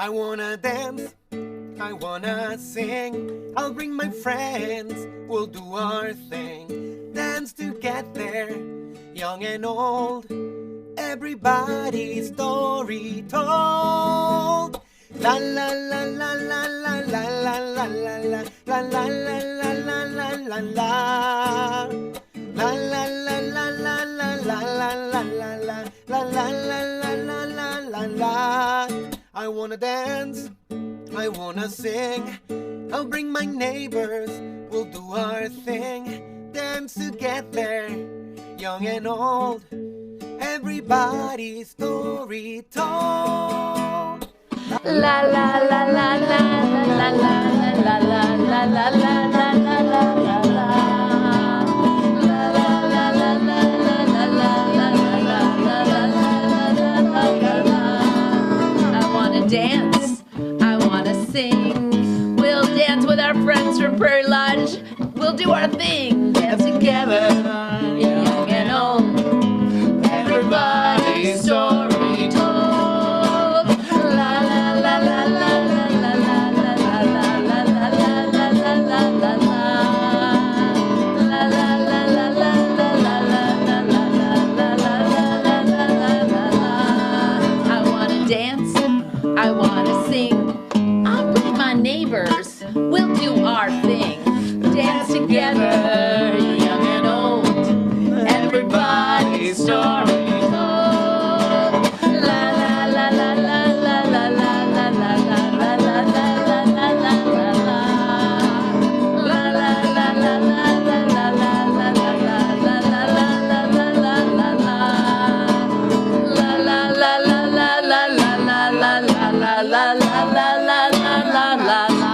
I wanna dance, I wanna sing. I'll bring my friends, we'll do our thing. Dance together, young and old. Everybody's story told. La la la la la la la la la la la la la la la la la la la. La la la la la la la la la la la la la la la la la la. I wanna dance, I wanna sing. I'll bring my neighbors, we'll do our thing. Dance together, young and old. Everybody's story told. La la la la la la la la la la la la la la la la. I wanna dance, I wanna sing. We'll dance with our friends from Prairie Lodge. We'll do our thing, dance together, young and old. Everybody's story told. La la la la la la la la la la la la la la la la la la. La la la la la la la la la la la la la la la. I wanna dance, I wanna sing. I'll bring my neighbors, we'll do our thing. Dance together, young and old. Everybody's story told. La la la la la la la la la la la la la la la la la la. La la la la la la la la la la la la la la la la la la. La la la la la la la la la la la la la la la la la.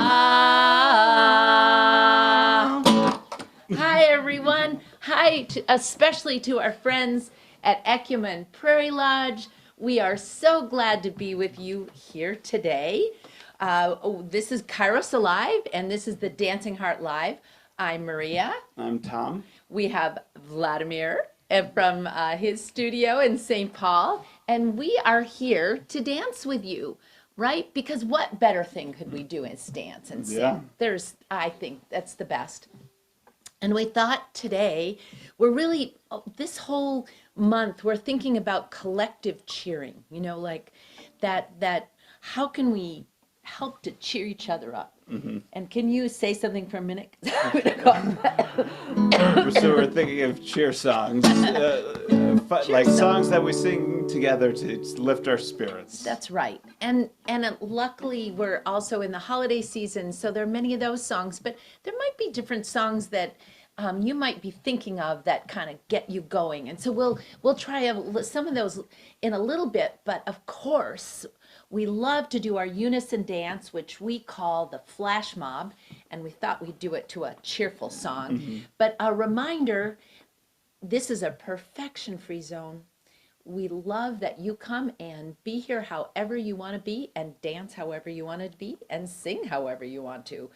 Hi everyone. Hi, especially to our friends at Ecumen Prairie Lodge. We are so glad to be with you here today. This is Kairos Alive, and this is the Dancing Heart Live. I'm Maria. I'm Tom. We have Vladimir from his studio in St. Paul, and we are here to dance with you, right? Because what better thing could we do is dance and sing? Yeah. I think that's the best. And we thought today, we're really, this whole month, we're thinking about collective cheering, you know, like that how can we help to cheer each other up? Mm-hmm. And can you say something for a minute? So we're thinking of cheer songs, like songs that we sing together to lift our spirits. That's right. And luckily we're also in the holiday season, so there are many of those songs, but there might be different songs that you might be thinking of that kind of get you going. And so we'll try some of those in a little bit, but of course we love to do our unison dance, which we call the flash mob, and we thought we'd do it to a cheerful song. Mm-hmm. But a reminder, this is a perfection-free zone. We love that you come and be here however you want to be, and dance however you want to be, and sing however you want to.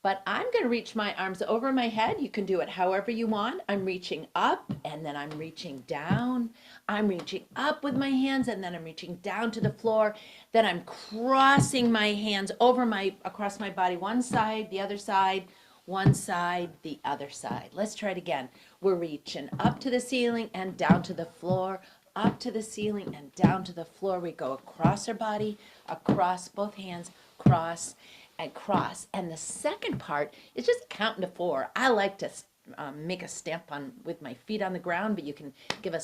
But I'm going to reach my arms over my head. You can do it however you want. I'm reaching up, and then I'm reaching down. I'm reaching up with my hands, and then I'm reaching down to the floor. Then I'm crossing my hands across my body, one side, the other side, one side, the other side. Let's try it again. We're reaching up to the ceiling and down to the floor, up to the ceiling and down to the floor. We go across our body, across both hands, cross and cross. And the second part is just counting to 4. I like to make a stamp with my feet on the ground, but you can give a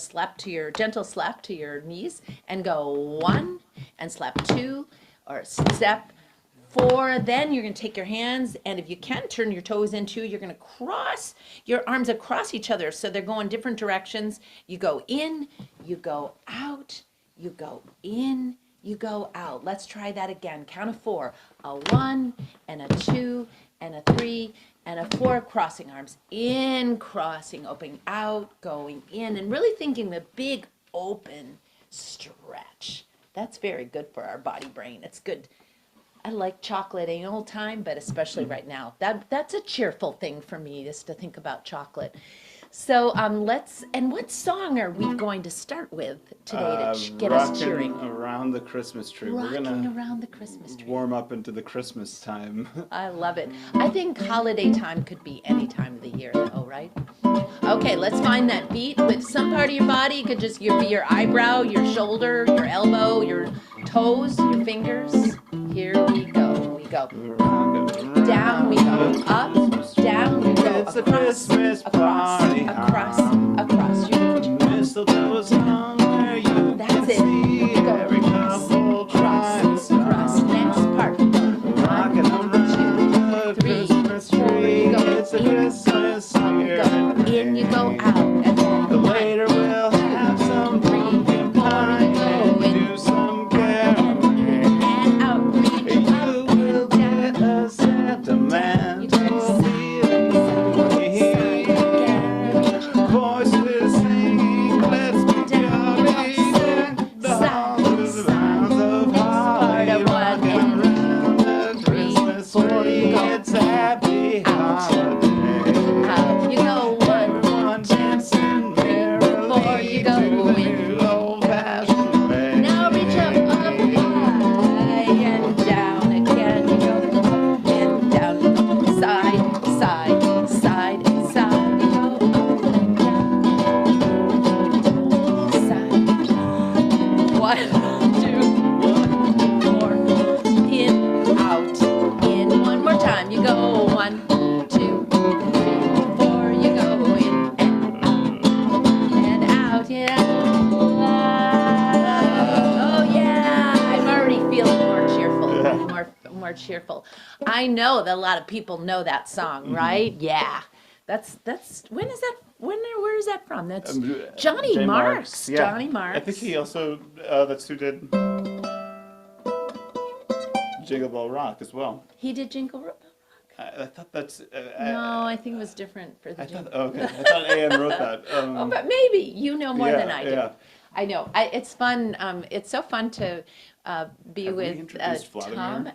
gentle slap to your knees and go 1 and slap 2 or step 4. Then you're going to take your hands, and if you can, turn your toes in too. You're going to cross your arms across each other so they're going different directions. You go in, you go out, you go in, you go out. Let's try that again. Count of 4. A 1 and a 2 and a 3 and a 4. Crossing arms in, crossing, opening out, going in, and really thinking the big open stretch. That's very good for our body brain. It's good. I like chocolate any old time, but especially right now. That's a cheerful thing for me, is to think about chocolate. So what song are we going to start with today to get us Rocking cheering? around the Christmas tree. We're Rocking gonna around the Christmas tree. warm up into the Christmas time. I love it. I think holiday time could be any time of the year, though, right? Okay, let's find that beat with some part of your body. It could just be your eyebrow, your shoulder, your elbow, your toes, your fingers. Here we go. We go. Down we go. Up, down we go. It's a Across, Christmas party. across. Mistletoe's on where you That's can it. see Go every couple across. Next part. Rocking around the Three, Christmas four, tree. you go. It's a In, Christmas up you go. In you go, out. And then Later we'll have some pumpkin pie and do some caroling. and out. You will get a sentimental feeling. Voices sing, let's be jolly. And all the sounds of holly rocking around the Christmas tree. It's happy holiday. Out you go. One, Everyone dancing merrily. before you go to the in. new old-fashioned way. Now reach up high and down again. You go and down, side, side, side, side. You go up and down, side. 1, 2, 4. In, out, in. One more time. You go 1, 2, 3, 4. You go in and out. Yeah. Oh yeah, I'm already feeling more cheerful. Yeah. More cheerful. I know that a lot of people know that song, right? Yeah. That's when is that? Where is that from? That's Johnny J. Marks. Yeah. Johnny Marks. I think he also, that's who did Jingle Bell Rock as well. He did Jingle Rock. I thought that's. No, I think it was different for the I Jingle. thought, okay. I thought A.M. wrote that. Oh, but maybe you know more than I do. Yeah. I know. It's fun. It's so fun to be Have we with introduced Vladimir? Tom.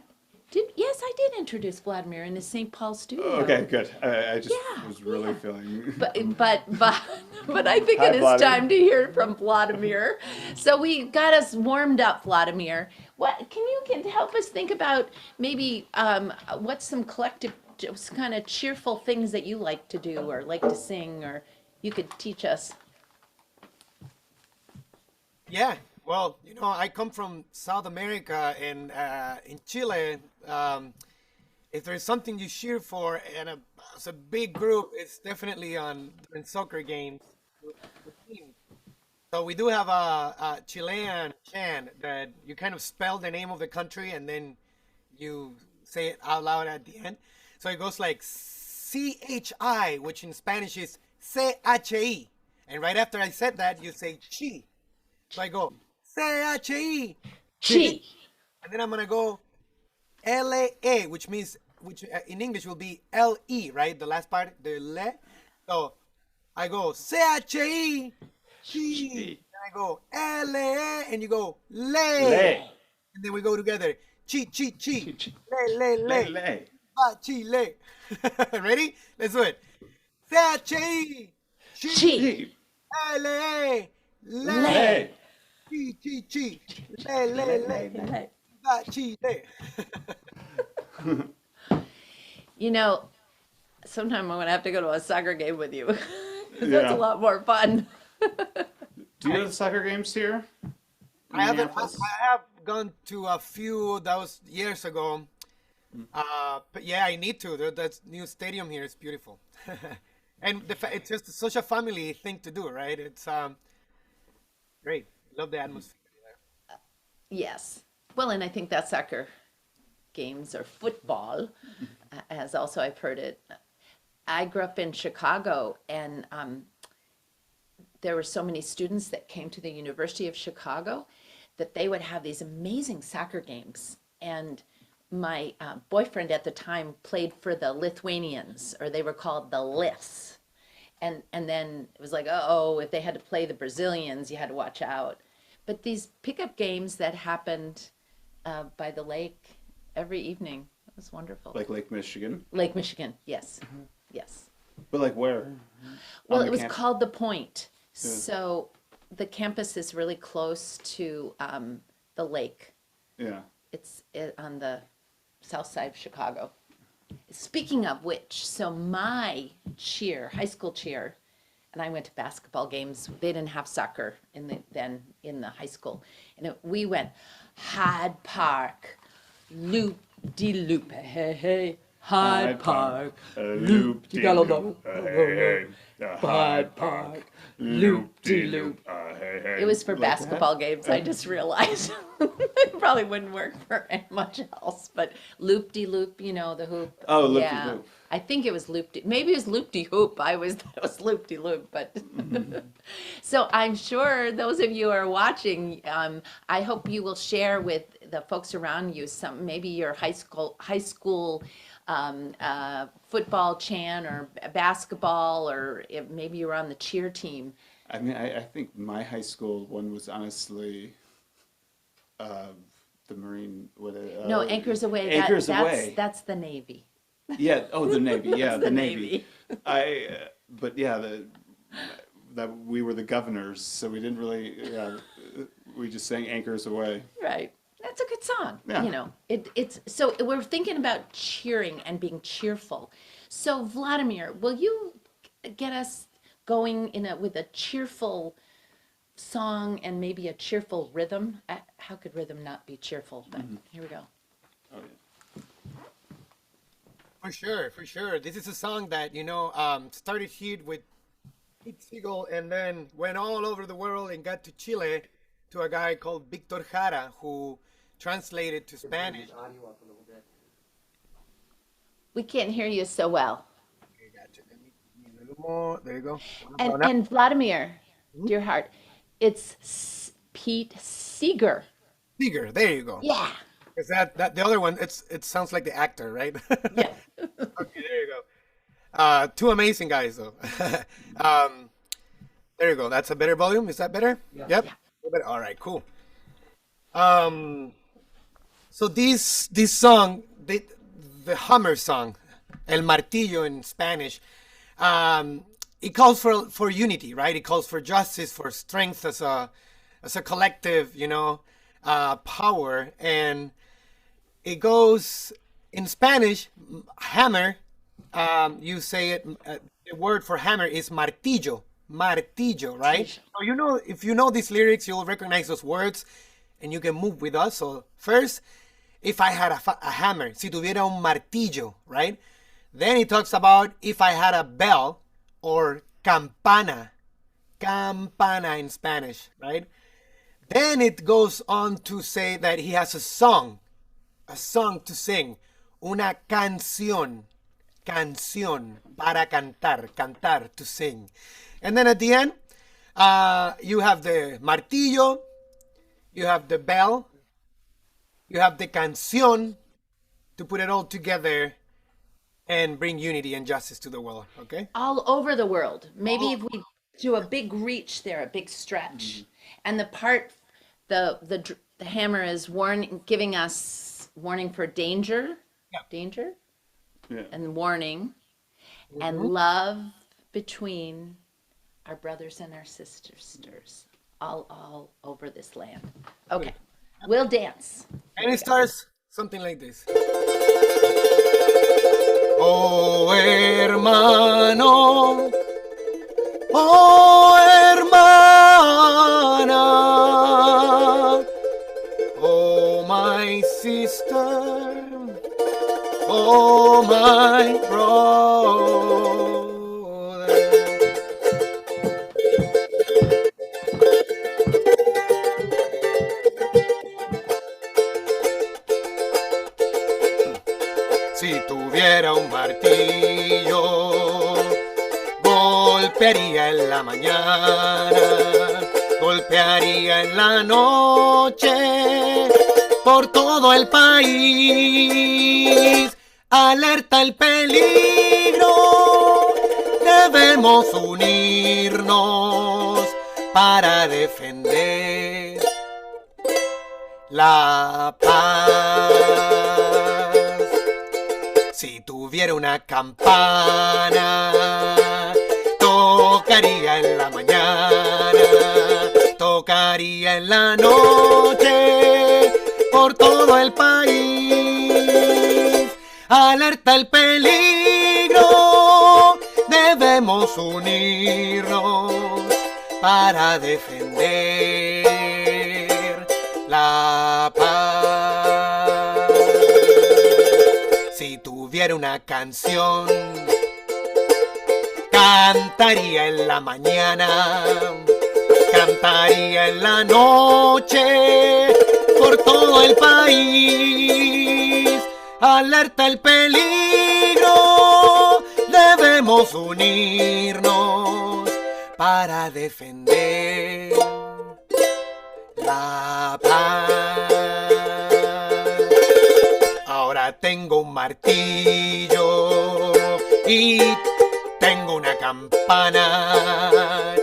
Yes, I did introduce Vladimir in the St. Paul studio. Okay, good. I just Yeah, was really feeling. But I think Hi, it is Vladimir. time to hear from Vladimir. So we got us warmed up, Vladimir. What can help us think about maybe what's some collective, just kind of cheerful things that you like to do or like to sing, or you could teach us. Yeah, well, I come from South America, and in Chile, if there's something you cheer for, and as a big group, it's definitely in soccer games. with teams. So we do have a Chilean chant that you kind of spell the name of the country, and then you say it out loud at the end. So it goes like CHI, which in Spanish is CHI. And right after I said that, you say chi. So I go CHI. Chi. And then I'm going to go LA, which in English will be LE, right? The last part, the le. So I go CHI. Chi. And I go LA, and you go le. And then we go together. Chi, chi, chi. Le. Ba, chi, le. Ready? Let's do it. CHI. Chi. LA. Le. Chi, chi, chi. Le. Ba, chi, le. Sometime I'm gonna have to go to a soccer game with you. That's Yeah. a lot more fun. Do you know the soccer games here? I have Minneapolis? gone to a few. That was years ago. But yeah, I need to. That new stadium here is beautiful, and it's just such a family thing to do, right? It's great. Love the atmosphere there. Yes. Well, and I think that soccer games or football, as also I've heard it. I grew up in Chicago, and there were so many students that came to the University of Chicago that they would have these amazing soccer games. And my boyfriend at the time played for the Lithuanians, or they were called the Liths. And then it was like, oh, if they had to play the Brazilians, you had to watch out. But these pickup games that happened by the lake every evening, it was wonderful. Like Lake Michigan. Lake Michigan, yes, yes. But like where? Well, On it the was campus? called The Point. So the campus is really close to the lake. Yeah. It's on the south side of Chicago. Speaking of which, so my cheer, high school cheer, and I went to basketball games. They didn't have soccer then in the high school, and we went Hyde Park, loop de loop, hey hey, Hyde Park, loop. You gotta know. Hyde Park, loop de loop. It was for basketball games. I just realized it probably wouldn't work for much else. But loop de loop, you know, the hoop. Oh, loop de Yeah. loop. I think it was loop de. Maybe it was loop de hoop. I was thought it was loop de loop, but so I'm sure those of you who are watching, I hope you will share with the folks around you some maybe your high school football chant or basketball, or if maybe you were on the cheer team. I mean, I think my high school one was honestly the Marine. No, Anchors Away. Anchors Away. That's the Navy. Yeah. Oh, the Navy. Yeah, That's the the Navy. Navy. But yeah, that we were the governors, so we didn't really. Yeah, we just sang Anchors Away. Right. That's a good song. Yeah. You know, it's so we're thinking about cheering and being cheerful. So Vladimir, will you get us going with a cheerful song and maybe a cheerful rhythm? How could rhythm not be cheerful? But here we go. Oh yeah. For sure. This is a song that, started here with Pete Segal and then went all over the world and got to Chile to a guy called Victor Jara, who translated to Spanish. We can't hear you so well. Okay, gotcha. Let me need a little more. There you go. And Vladimir, dear heart, it's Pete Seeger. Seeger, there you go. Yeah. Because that the other one, it sounds like the actor, right? Yeah. Okay, there you go. Two amazing guys, though. There you go. That's a better volume. Is that better? Yeah. Yep. Yeah. All right, cool. So this song, the Hammer song, El Martillo in Spanish, it calls for unity, right? It calls for justice, for strength as a collective, power, and it goes in Spanish. Hammer, you say it. The word for hammer is martillo, right? So if you know these lyrics, you'll recognize those words, and you can move with us. So first, if I had a hammer, si tuviera un martillo, right? Then it talks about if I had a bell or campana in Spanish, right? Then it goes on to say that he has a song to sing, una canción para cantar, to sing. And then at the end, you have the martillo, you have the bell, you have the canción to put it all together and bring unity and justice to the world, okay? All over the world. Maybe if we do a big reach there, a big stretch. And the part, the hammer is giving us warning for danger. Yeah. Danger. Yeah. And warning. And love between our brothers and our sisters. All over this land. Okay. We'll dance. And it starts something like this. Oh, hermano. Oh, hermana. Oh, my sister. Oh, my brother. Si tuviera un martillo, golpearía en la mañana, golpearía en la noche, por todo el país. Alerta el peligro, debemos unirnos para defender la paz. Si tuviera tuviera una campana, tocaría en la mañana, tocaría en la noche, por todo el país. Alerta el peligro, debemos unirnos para defender la paz. Si tuviera una canción, cantaría en la mañana, cantaría en la noche, por todo el país. Alerta el peligro, debemos unirnos para defender la paz. Ahora tengo un martillo y tengo una campana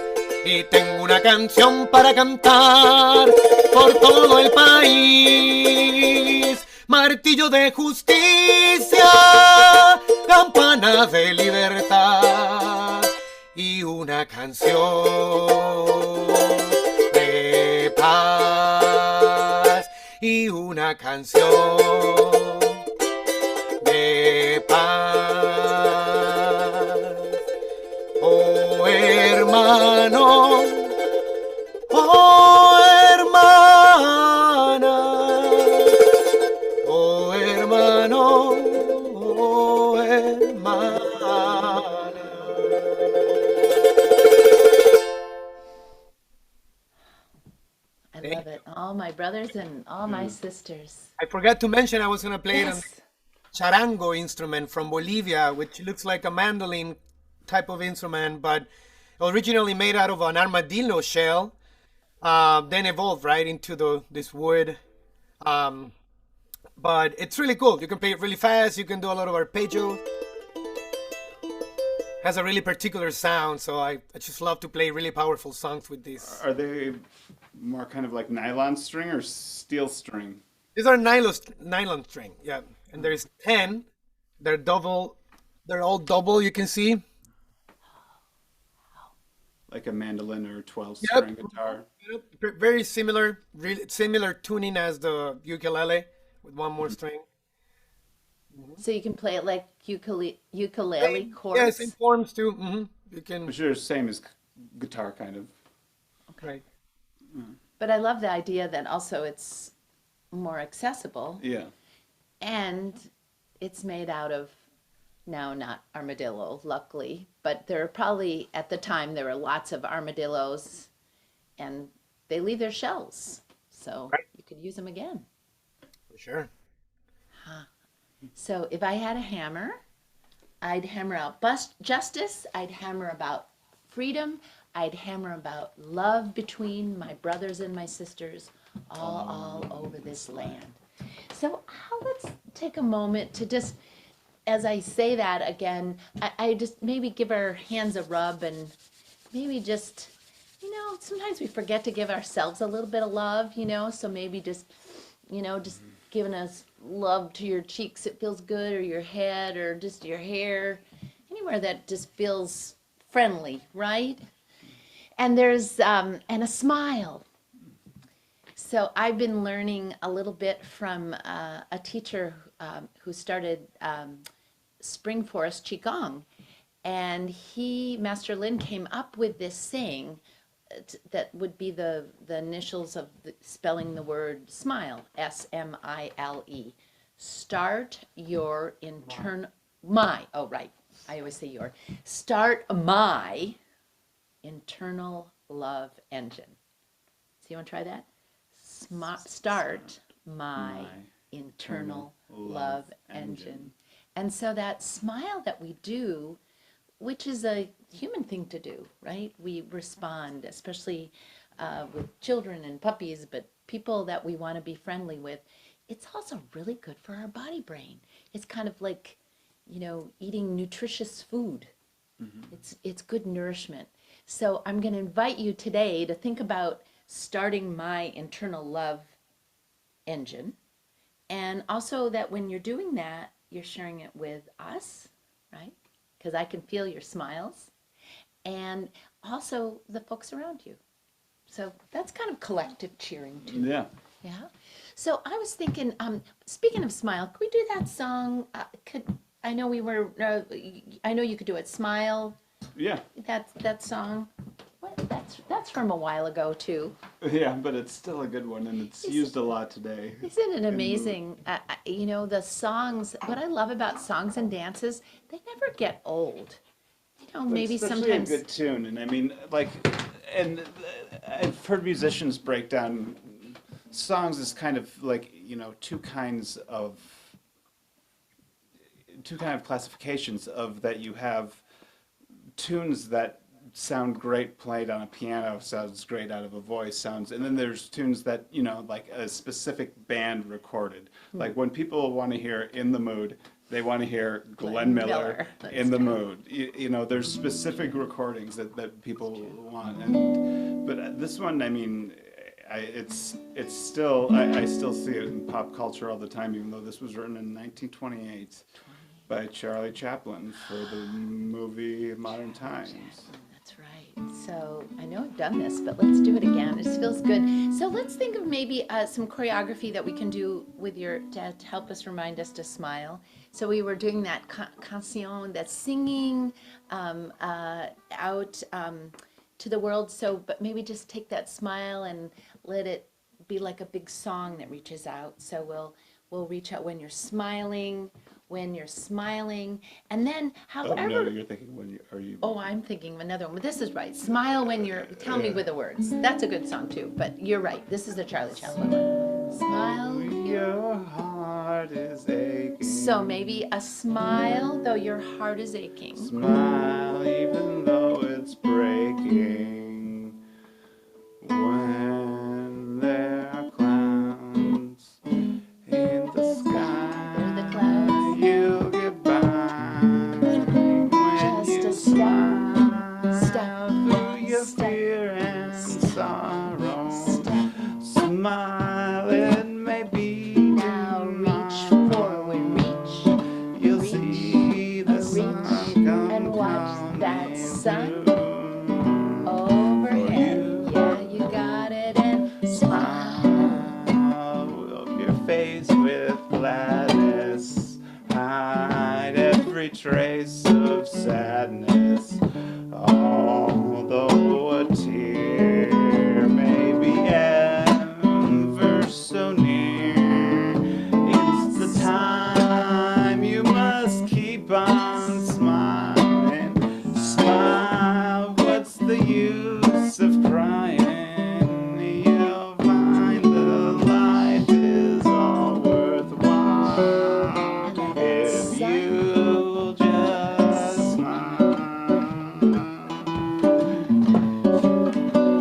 y tengo una canción para cantar por todo el país. Martillo de justicia, campana de libertad y una canción de paz y una canción de paz. Oh hermano, oh hermana, oh hermano, oh hermana. I love it. All my brothers and all my sisters. I forgot to mention I was going to play it on Yes. charango instrument from Bolivia, which looks like a mandolin type of instrument, but originally made out of an armadillo shell, then evolved right into this wood. But it's really cool. You can play it really fast. You can do a lot of arpeggio. Has a really particular sound, so I just love to play really powerful songs with this. Are they more kind of like nylon string or steel string? These are nylon string, yeah. And there's 10. They're double. They're all double. You can see. Like a mandolin or 12-string guitar? Yep. Very similar, really similar tuning as the ukulele with one more string. So you can play it like ukulele chords. Yes, in forms too. You can. Which are same as guitar, kind of. Right. But I love the idea that also it's more accessible Yeah. and it's made out of, now not armadillo, luckily, but there are probably, at the time, there were lots of armadillos and they leave their shells. So Right. you could use them again. For sure. So if I had a hammer, I'd hammer out justice, I'd hammer about freedom, I'd hammer about love between my brothers and my sisters all over this land. So let's take a moment to just, as I say that again, I just maybe give our hands a rub and maybe just, sometimes we forget to give ourselves a little bit of love, so maybe just giving us love to your cheeks, it feels good, or your head, or just your hair, anywhere that just feels friendly, right? And there's, and a smile. So I've been learning a little bit from a teacher who started Spring Forest Qigong. And Master Lin came up with this saying that would be the initials of spelling the word smile, S-M-I-L-E. Start your internal, I always say your. Start my internal love engine. So you want to try that? Start my internal love engine. And so that smile that we do, which is a human thing to do, right? We respond, especially with children and puppies, but people that we want to be friendly with. It's also really good for our body brain. It's kind of like, eating nutritious food. It's good nourishment. So I'm going to invite you today to think about starting my internal love engine. And also that when you're doing that, you're sharing it with us, right? Because I can feel your smiles, and also the folks around you. So that's kind of collective cheering too. Yeah. Yeah. So I was thinking, speaking of smile, could we do that song? I know I know you could do it. Smile. Yeah. That song. What? That's from a while ago too. Yeah, but it's still a good one, and it's used a lot today. Isn't it amazing? You know, the songs. What I love about songs and dances, they never get old. You know, maybe Especially sometimes. a good tune, and I mean, like, and I've heard musicians break down songs as kind of like, you know, two kind of classifications of that. You have tunes that sound great played on a piano, sounds great out of a voice, and then there's tunes that, you know, like a specific band recorded. Like when people want to hear In the Mood, they want to hear Glenn Miller In the Mood. You know, there's specific recordings that people want. But this one, I mean, it's still, I still see it in pop culture all the time, even though this was written in 1928 by Charlie Chaplin for the movie Modern Times. That's right. So I know I've done this, but let's do it again. It just feels good. So let's think of maybe some choreography that we can do with your dad to help us remind us to smile. So we were doing that canción, that singing out to the world. So, but maybe just take that smile and let it be like a big song that reaches out. So we'll reach out when you're smiling. When you're smiling, and then however. Oh, no, you're thinking when you are you. Oh, I'm thinking of another one, but this is right. Smile when you're. Tell me with the words. That's a good song too. But you're right. This is the Charlie Chaplin one. Smile. Your heart is aching. So maybe a smile though your heart is aching. Smile even though it's breaking. When there are clouds in the sky. Through the clouds. You'll get by when Just you a step through your step, fear and sorrow. step. Smile, it may be Now reach forward, reach. You'll reach, see the sun reach, come and watch that coming sun through. overhead. Yeah, you got it, and smile. Of your face with gladness, hide every trace of sadness. Although a tear may be ever so near, it's the time you must keep on smiling. Smile, what's the use of crying? You'll find that life is all worthwhile if you just smile.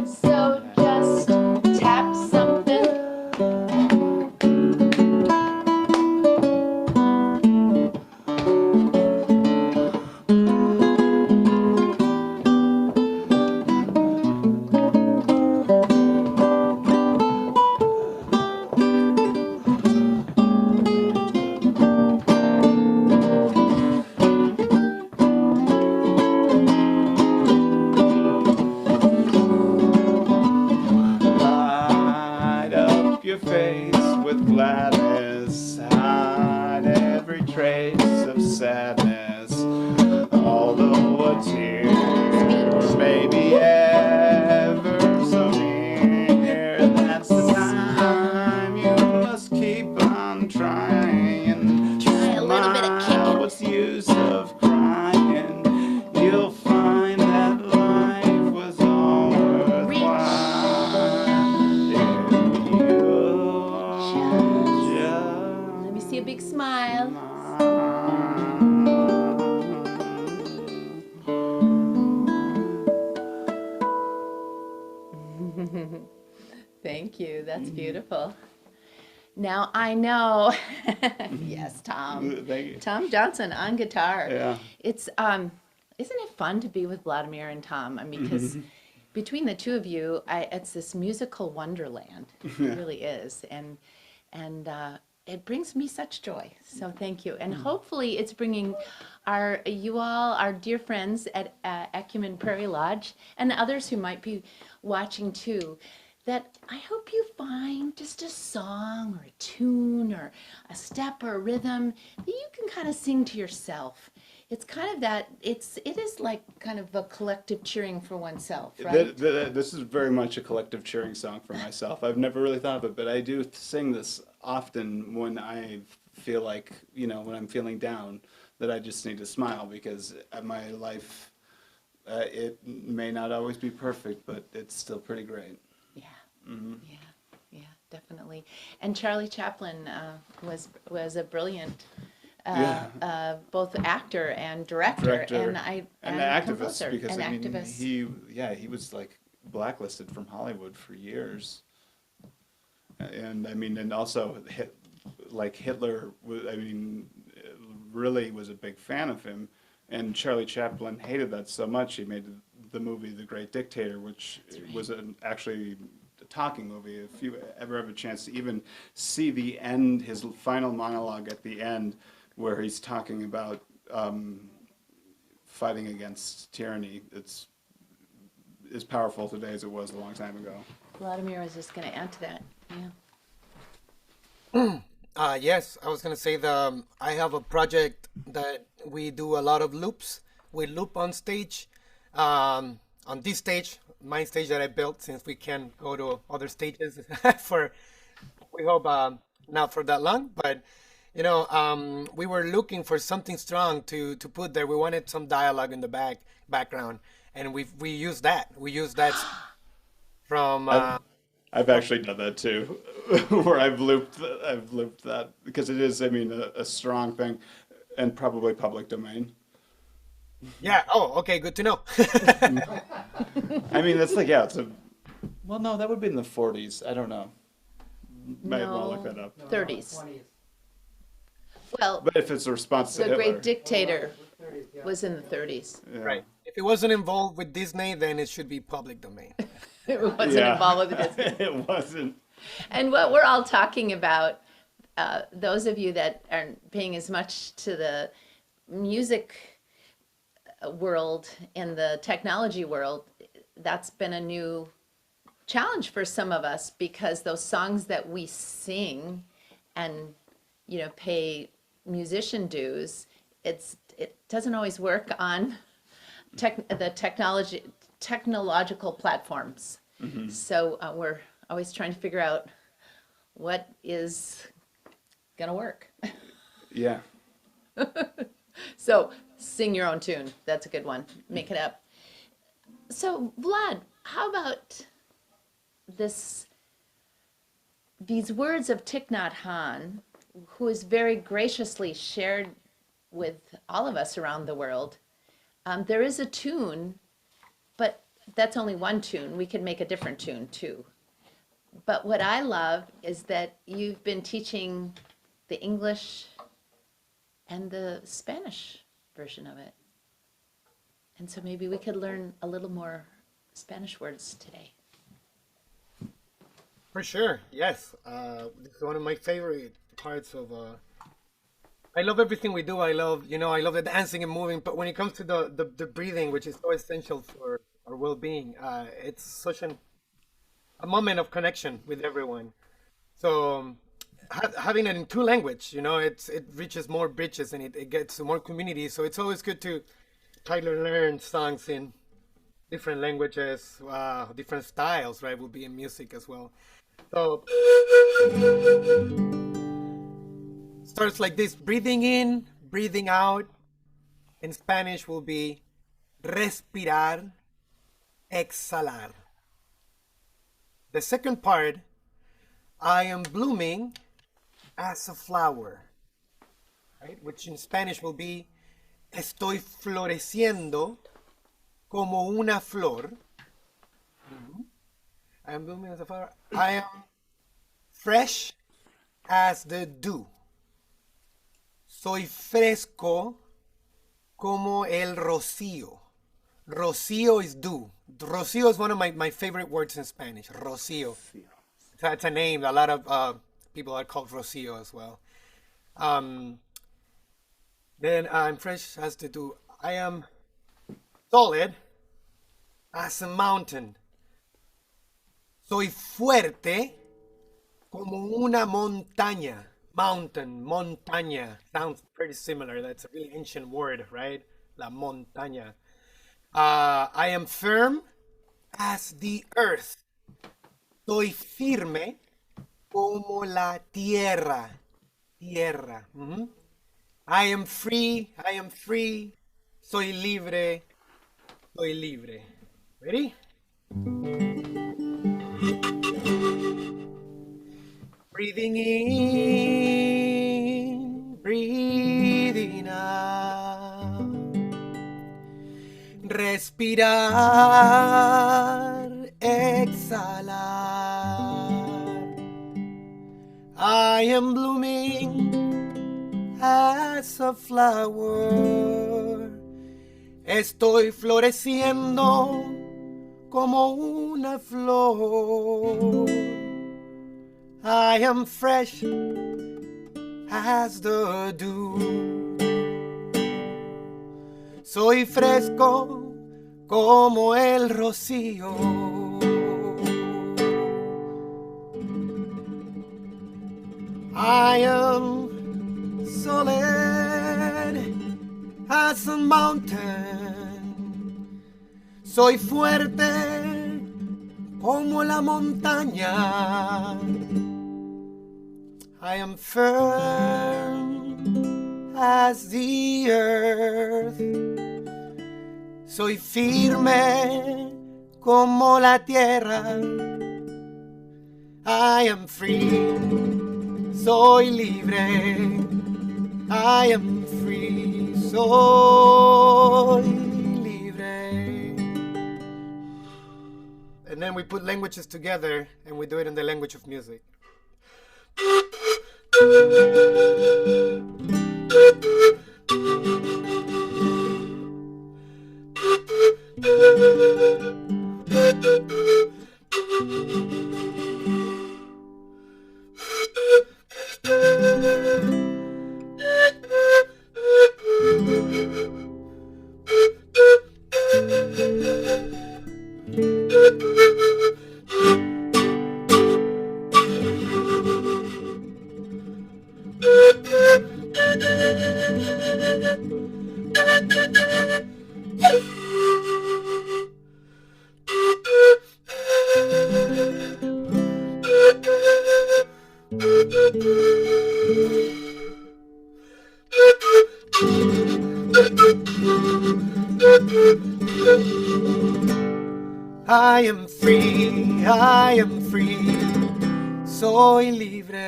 So just tap something. Light up your face with gladness, hide every trace of sadness. Although a tear may be ever so near, that's the time you must keep on trying. Try a little bit of Smile, kicking. what's the use of crying? You'll find that life was all worthwhile if you just Let me see a big smile. Thank you. That's beautiful. Now I know. Yes, Tom. Thank you. Tom Johnson on guitar. Yeah. It's isn't it fun to be with Vladimir and Tom? I mean, because between the two of you, it's this musical wonderland. It really is. And it brings me such joy. So thank you. And hopefully it's bringing our dear friends at Ecumen Prairie Lodge and others who might be watching too, that I hope you find just a song or a tune or a step or a rhythm that you can kind of sing to yourself. It's kind of that, it is like kind of a collective cheering for oneself, right? This is very much a collective cheering song for myself. I've never really thought of it, but I do sing this often when I feel like, when I'm feeling down, that I just need to smile because my life, it may not always be perfect, but it's still pretty great. Yeah, yeah, definitely. And Charlie Chaplin was a brilliant both actor and director, and activist composer, because and I mean activist. he was like blacklisted from Hollywood for years, and I mean and also Hitler really was a big fan of him, and Charlie Chaplin hated that so much he made the movie The Great Dictator, which was actually a talking movie. If you ever have a chance to even see the end, his final monologue at the end, where he's talking about fighting against tyranny, it's as powerful today as it was a long time ago. Vladimir was just going to add to that. Yes, I was gonna say I have a project that we do a lot of loops. We loop on stage, on this stage, my stage that I built, since we can go to other stages we hope not for that long, but we were looking for something strong to put there. We wanted some dialogue in the background, and we used that. We used that from. I've actually done that too, where I've looped that because it is, I mean, a strong thing, and probably public domain. Yeah. Oh, okay. Good to know. I mean, that's like, yeah, well, no, that would be in the 40s. I don't know. Might want to look that up. 30s. Well, But if it's a response to The Hitler, Great Dictator was in the 30s. yeah. Right. If it wasn't involved with Disney, then it should be public domain. It wasn't Yeah. involved with Disney. It wasn't. And what we're all talking about, those of you that aren't paying as much to the music world and the technology world, that's been a new challenge for some of us, because those songs that we sing and pay musician dues, it doesn't always work on the technological platforms. Mm-hmm. So we're always trying to figure out what is gonna work. Yeah. So sing your own tune. That's a good one. Make it up. So Vlad, how about these words of Thich Nhat Hanh, who is very graciously shared with all of us around the world. There is a tune, but that's only one tune. We could make a different tune too. But what I love is that you've been teaching the English and the Spanish version of it. And so maybe we could learn a little more Spanish words today. For sure, yes. This is one of my favorite parts of. I love everything we do. I love the dancing and moving. But when it comes to the breathing, which is so essential for our well-being, it's such a moment of connection with everyone. So having it in two language, it reaches more bridges and it gets to more communities. So it's always good to try to learn songs in different languages, different styles, right? Will be in music as well. So starts like this: breathing in, breathing out. In Spanish will be respirar, exhalar. The second part, I am blooming as a flower, right? Which in Spanish will be estoy floreciendo como una flor. I am blooming as a flower. I am fresh as the dew. Soy fresco como el rocío. Rocío is dew. Rocío is one of my favorite words in Spanish. Rocío. It's a name. A lot of people are called Rocio as well. Um, then I'm fresh has to do. I am solid as a mountain. Soy fuerte como una montaña. Mountain, montaña. Sounds pretty similar. That's a really ancient word, right? La montaña. I am firm as the earth. Soy firme como la tierra. Tierra. I am free. I am free. Soy libre. Soy libre. Ready? Breathing in, breathing out. Respirar, exhalar. I am blooming as a flower. Estoy floreciendo como una flor. I am fresh as the dew. Soy fresco como el rocío. I am solid as a mountain. Soy fuerte como la montaña. I am firm as the earth. Soy firme como la tierra. I am free. Soy libre. I am free. Soy libre. And then we put languages together and we do it in the language of music. I am free, I am free, soy libre.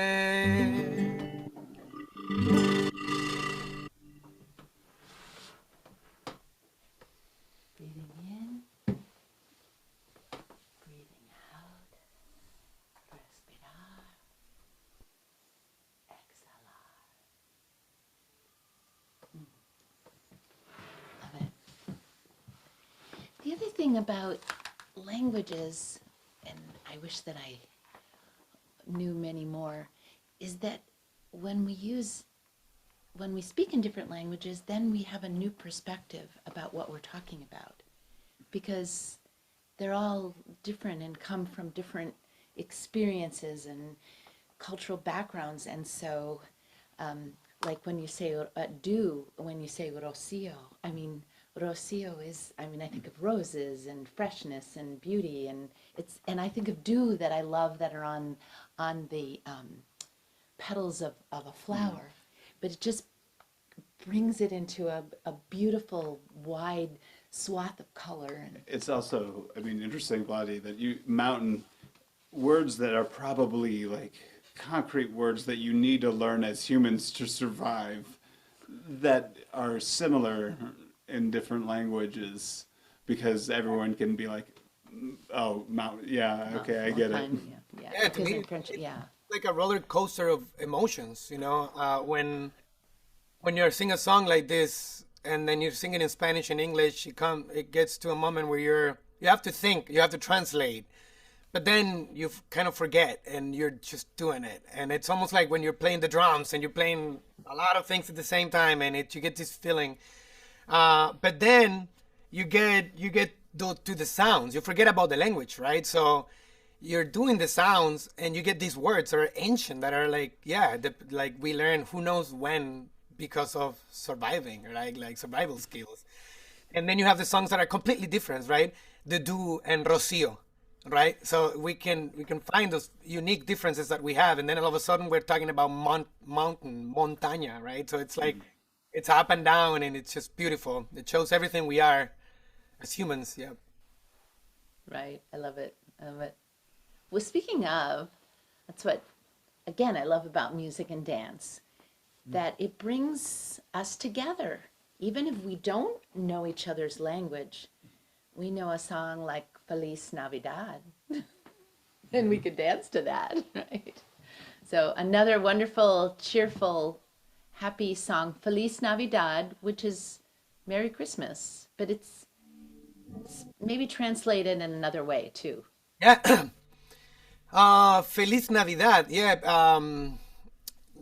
Breathing in, breathing out, respirar, exhalar. Love it. The other thing about languages, and I wish that I knew many more, is that when we speak in different languages, then we have a new perspective about what we're talking about, because they're all different and come from different experiences and cultural backgrounds. And so like when you say do, when you say rocio, I mean, Rocio is, I mean, I think of roses and freshness and beauty, and I think of dew that I love that are on the petals of a flower, but it just brings it into a beautiful, wide swath of color. It's also, I mean, interesting, Vladi, that you mountain words that are probably like concrete words that you need to learn as humans to survive, that are similar in different languages, because everyone can be like, oh, mountain, yeah, okay, I get it. Yeah, to me, French, yeah. Like a roller coaster of emotions, you know, when you're singing a song like this and then you're singing in Spanish and English, it gets to a moment where you have to think, you have to translate, but then you kind of forget and you're just doing it. And it's almost like when you're playing the drums and you're playing a lot of things at the same time, and you get this feeling. But then you get to the sounds. You forget about the language, right? So you're doing the sounds and you get these words that are ancient, that are like, yeah, like we learn who knows when because of surviving, right? Like survival skills. And then you have the songs that are completely different, right? The Do and Rocio, right? So we can find those unique differences that we have, and then all of a sudden we're talking about montaña, right? So it's like it's up and down, and it's just beautiful. It shows everything we are as humans. Yeah. Right. I love it. I love it. Well, speaking of, that's what, again, I love about music and dance, that it brings us together. Even if we don't know each other's language, we know a song like Feliz Navidad, and we could dance to that, right? So another wonderful, cheerful, happy song, Feliz Navidad, which is Merry Christmas, but it's maybe translated in another way too. Yeah. Feliz Navidad. Yeah.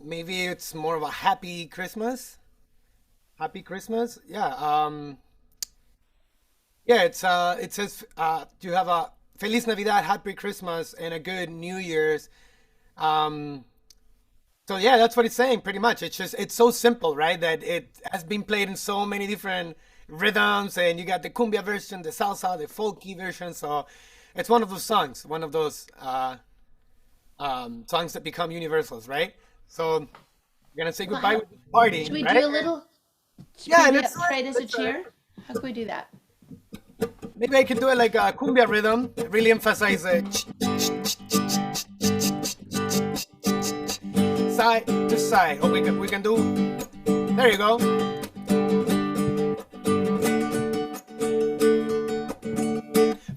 Maybe it's more of a happy Christmas. Happy Christmas. Yeah. Yeah. It says you have a Feliz Navidad, Happy Christmas, and a good New Year's. So yeah, that's what it's saying pretty much. It's so simple, right? That it has been played in so many different rhythms, and you got the cumbia version, the salsa, the folky version. So it's one of those songs, one of those songs that become universals, right? So we're gonna say Well, goodbye how, with the party, should we right? do a little, Yeah, try it as a cheer? How can we do that? maybe I can do it like a cumbia rhythm. Really emphasize it. Side to side. Oh, we can do. There you go.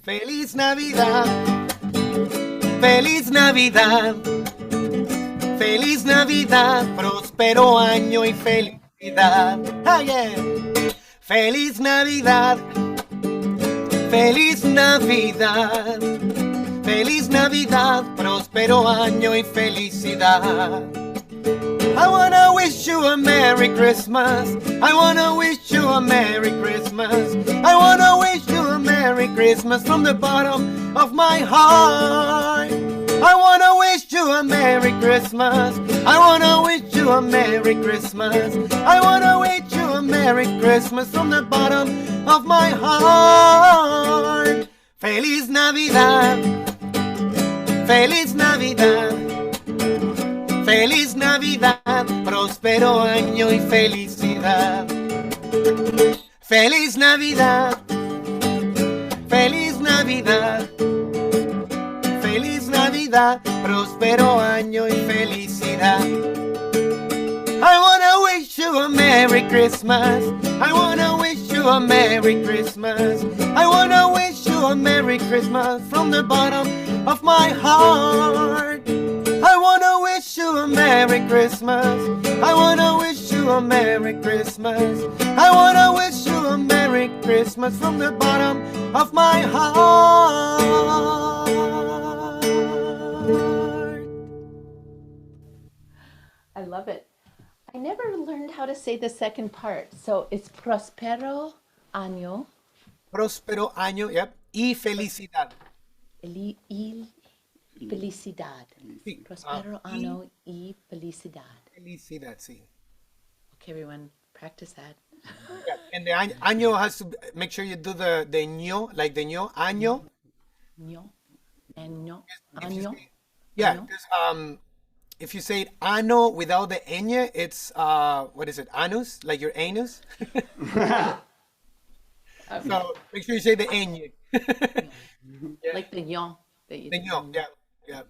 Feliz Navidad, Feliz Navidad, Feliz Navidad, próspero año y felicidad. Ah, yeah. Feliz Navidad, Feliz Navidad, Feliz Navidad, próspero año y felicidad. I wanna wish you a Merry Christmas. I wanna wish you a Merry Christmas. I wanna wish you a Merry Christmas from the bottom of my heart. I wanna wish you a Merry Christmas. I wanna wish you a Merry Christmas. I wanna wish you a Merry Christmas from the bottom of my heart. Feliz Navidad. Feliz Navidad. Feliz Navidad, próspero año y felicidad. Feliz Navidad, Feliz Navidad, Feliz Navidad, próspero año y felicidad. I wanna wish you a Merry Christmas. I wanna wish you a Merry Christmas. I wanna wish you a Merry Christmas from the bottom of my heart. I wanna wish you a Merry Christmas. I wanna wish you a Merry Christmas. I wanna wish you a Merry Christmas from the bottom of my heart. I love it. I never learned how to say the second part. So it's Prospero Año Próspero año, yep, y felicidad. y Felicidad. Sí, Prospero y Año y Felicidad. felicidad, sí. Okay, everyone, practice that. Yeah, and the año has to make sure you do the ño, like the ño, año. Año, año, If you año, say, yeah, año. because if you say it ano without the ñ, it's what is it? Anus, like your anus. So make sure you say the ñ. Like the yon that you The ño, yeah, yeah.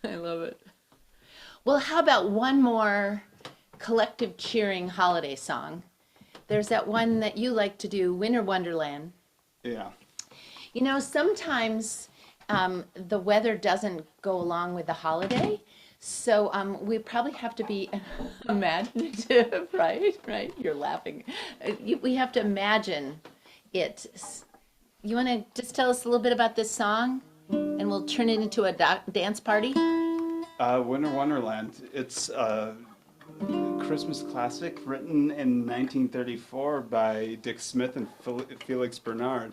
I love it. Well, how about one more collective cheering holiday song? There's that one that you like to do, Winter Wonderland. Yeah. You know, sometimes the weather doesn't go along with the holiday, so we probably have to be imaginative, right? Right? You're laughing. We have to imagine it. You want to just tell us a little bit about this song? and we'll turn it into a dance party? Winter Wonderland. It's a Christmas classic written in 1934 by Dick Smith and Felix Bernard.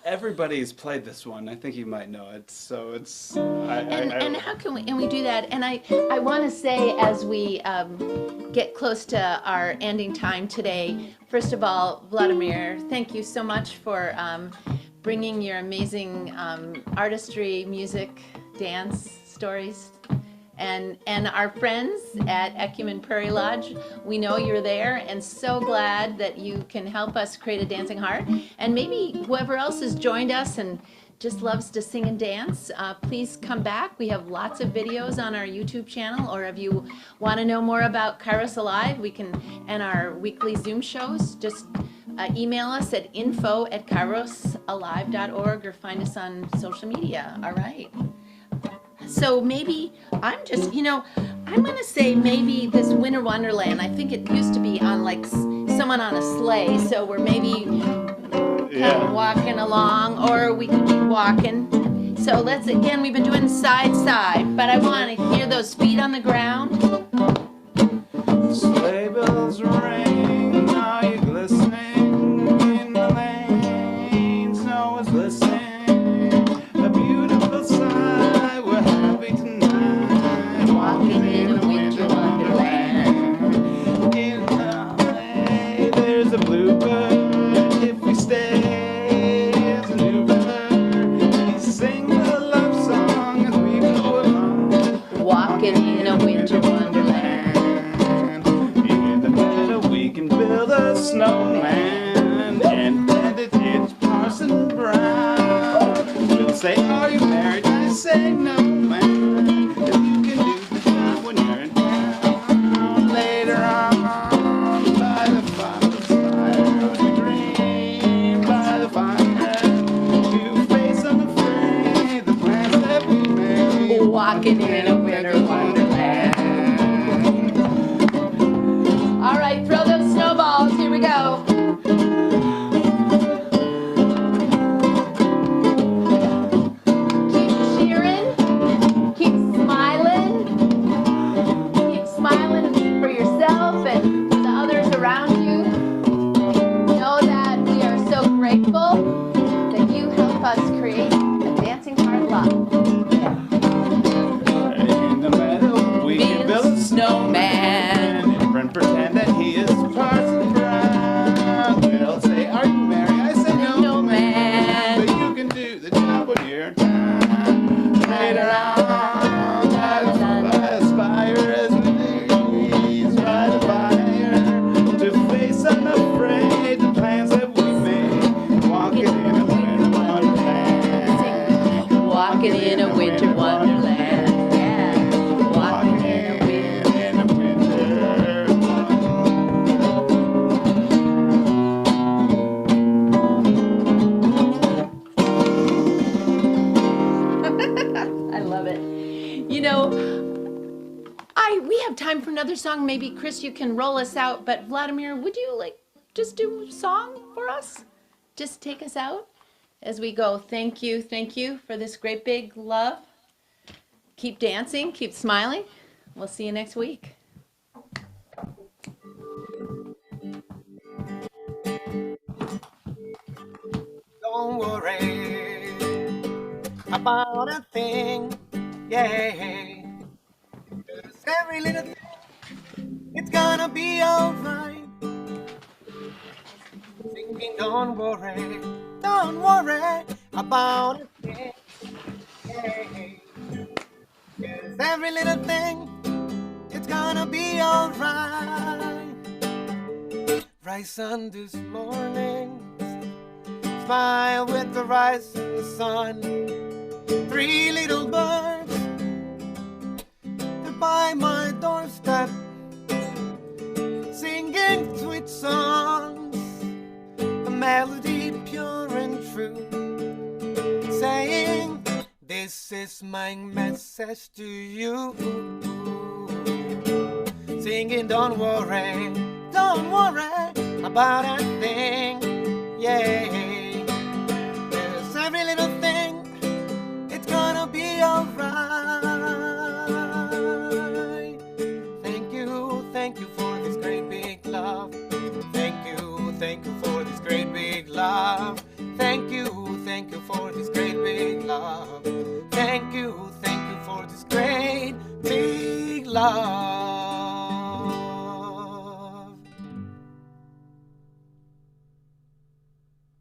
Everybody's played this one. I think you might know it. So it's. And how can we do that? And I want to say, as we get close to our ending time today, first of all, Vladimir, thank you so much for bringing your amazing artistry, music, dance stories. And our friends at Ecumen Prairie Lodge, we know you're there, and so glad that you can help us create a dancing heart. And maybe whoever else has joined us and just loves to sing and dance, please come back. We have lots of videos on our YouTube channel, or if you want to know more about Kairos Alive, and our weekly Zoom shows, just email us at info@kairosalive.org or find us on social media. All right. So maybe I'm going to say maybe this Winter Wonderland, I think it used to be on like someone on a sleigh, so we're maybe kind of walking along, or we could keep walking. So again, we've been doing side, but I want to hear those feet on the ground. Sleigh bells ring, are you glistening in the lane? Snow is glistening, a beautiful sight. We're happy tonight, walking in a winter wonderland. In LA, there's a bluebird. If we stay, there's a new bird. He sings a love song as we go along, Walking in a winter wonderland. In the meadow we can build a snowman, and it's Parson Brown. We'll say, are you married? I say, no, man. If you can do the job when you're in town. Later on, by the fire, we dream by the fire. To face unafraid the plans that we made. Walking in a winter wonderland. All right, throw those snowballs. Here we go. Keep cheering. Keep smiling. Keep smiling for yourself and for the others around you. Know that we are so grateful that you help us create a dancing heart love. In the meadow we can build a snowman and pretend that he is Parson Brown. They'll say, are you married? I say, no, man. But you can do the job when you're in town. Later on, by the fire as we gaze by the fire, to face unafraid the plans that we made. Walking in a winter wonderland. Walking in a winter wonderland. Yeah. Walking in a winter. In a winter I love it. We have time for another song. Maybe Chris, you can roll us out. But Vladimir, would you just do a song for us? Just take us out as we go. Thank you for this great big love. Keep dancing, keep smiling. We'll see you next week. Don't worry about a thing, yeah. 'Cause every little thing, it's gonna be alright. Thinking, don't worry about a thing, yeah. 'Cause every little thing, it's gonna be alright. Rise on this morning, smile with the rising sun. 3 little birds, they're by my doorstep, singing sweet songs, a melody pure and true, saying, this is my message to you. Singing, don't worry about a thing, yeah. 'Cause every little thing, it's gonna love.